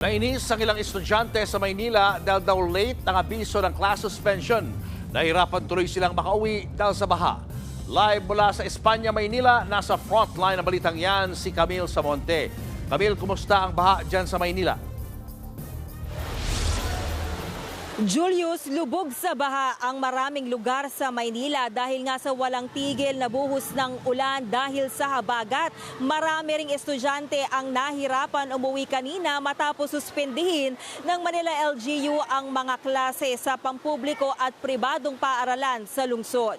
Nainis ang ilang estudyante sa Maynila dahil daw late ang abiso ng class suspension. Nahirapan tuloy silang makauwi dahil sa baha. Live mula sa Espanya, Maynila, nasa frontline ng balitang yan si Camille Samonte. Camille, kumusta ang baha dyan sa Maynila? Julius, lubog sa baha ang maraming lugar sa Maynila dahil nga sa walang tigil na buhos ng ulan dahil sa habagat. Marami ring estudyante ang nahirapan umuwi kanina matapos suspendihin ng Manila LGU ang mga klase sa pampubliko at pribadong paaralan sa lungsod.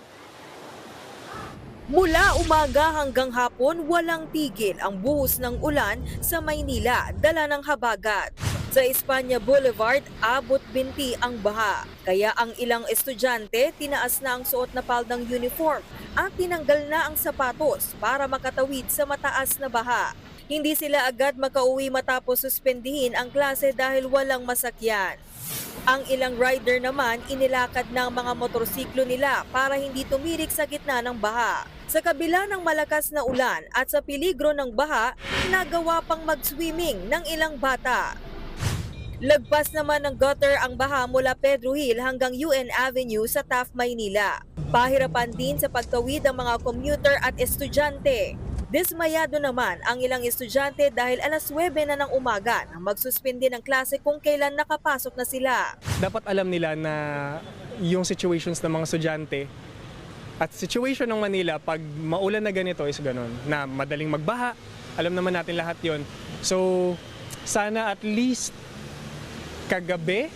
Mula umaga hanggang hapon, walang tigil ang buhos ng ulan sa Maynila, dala ng habagat. Sa Espanya Boulevard, abot binti ang baha. Kaya ang ilang estudyante, tinaas na ang suot na paldang uniform at tinanggal na ang sapatos para makatawid sa mataas na baha. Hindi sila agad makauwi matapos suspendihin ang klase dahil walang masakyan. Ang ilang rider naman inilakad ng mga motorsiklo nila para hindi tumirik sa gitna ng baha. Sa kabila ng malakas na ulan at sa peligro ng baha, nagawa pang mag-swimming ng ilang bata. Lagpas naman ng gutter ang baha mula Pedro Hill hanggang UN Avenue sa Taft, Maynila. Pahirapan din sa pagtawid ang mga commuter at estudyante. Dismayado naman ang ilang estudyante dahil alas 9 na ng umaga nang magsuspindi ng klase kung kailan nakapasok na sila. Dapat alam nila na yung situations ng mga estudyante at situation ng Manila pag maulan na ganito is ganun, na madaling magbaha. Alam naman natin lahat yon. So sana at least kagabi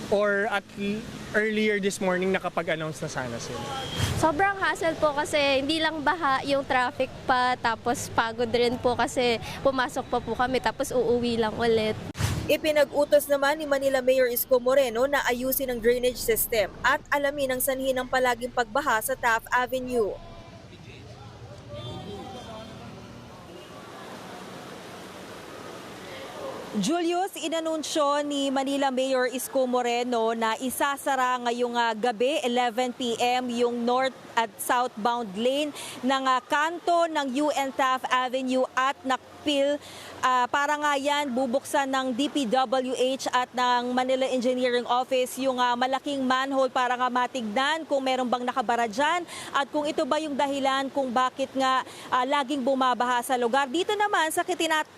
or at earlier this morning nakapag-announce na sana sila. Sobrang hassle po kasi hindi lang baha, yung traffic pa, tapos pagod rin po kasi pumasok pa po kami tapos uuwi lang ulit. Ipinag-utos naman ni Manila Mayor Isko Moreno na ayusin ang drainage system at alamin ang sanhi ng palaging pagbaha sa Taft Avenue. Julius, inanunsyo ni Manila Mayor Isko Moreno na isasara ngayong gabi 11 p.m. yung north at southbound lane ng kanto ng UN Taft Avenue at Nakpil. Para nga yan bubuksan ng DPWH at ng Manila Engineering Office yung malaking manhole para nga matignan kung meron bang nakabara dyan at kung ito ba yung dahilan kung bakit nga laging bumabaha sa lugar. Dito naman sa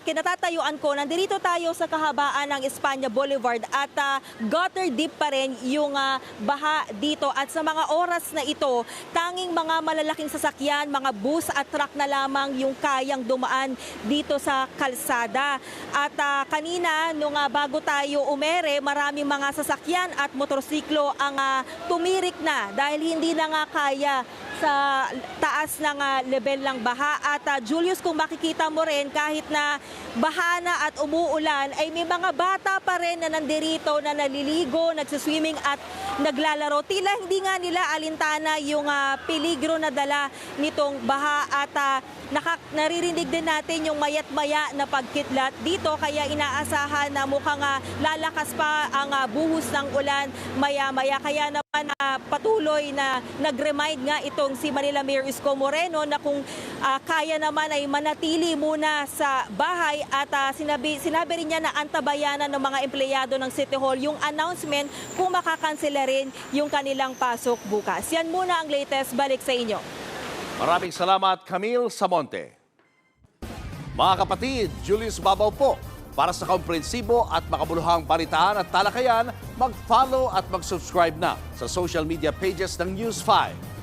kinatatayuan ko, nandito tayo sa kahabaan ng Espanya Boulevard at gutter deep pa rin yung baha dito at sa mga oras na ito, tanging mga malalaking sasakyan, mga bus at truck na lamang yung kayang dumaan dito sa kalsada. At kanina, nung bago tayo umere, maraming mga sasakyan at motorsiklo ang tumirik na dahil hindi na nga kaya sa taas ng level ng baha. At Julius, kung makikita mo rin, kahit na baha na at umuulan, ay may mga bata pa rin na nandirito na naliligo, nagsiswimming at naglalaro. Tila hindi nga nila alintana yung peligro na dala nitong baha at naririnig din natin yung mayat-maya na pagkidlat dito kaya inaasahan na mukhang lalakas pa ang buhos ng ulan maya-maya. Kaya naman patuloy na nag-remind nga itong si Manila Mayor Isko Moreno na kung kaya naman ay manatili muna sa bahay at sinabi rin niya na antabayanan ng mga empleyado ng City Hall yung announcement kung makakansela rin yung kanilang pasok bukas. Yan muna ang latest. Balik sa inyo. Maraming salamat, Camille Samonte. Mga kapatid, Julius Babaw po. Para sa komprehensibo at makabuluhang balitaan at talakayan, mag-follow at mag-subscribe na sa social media pages ng News 5.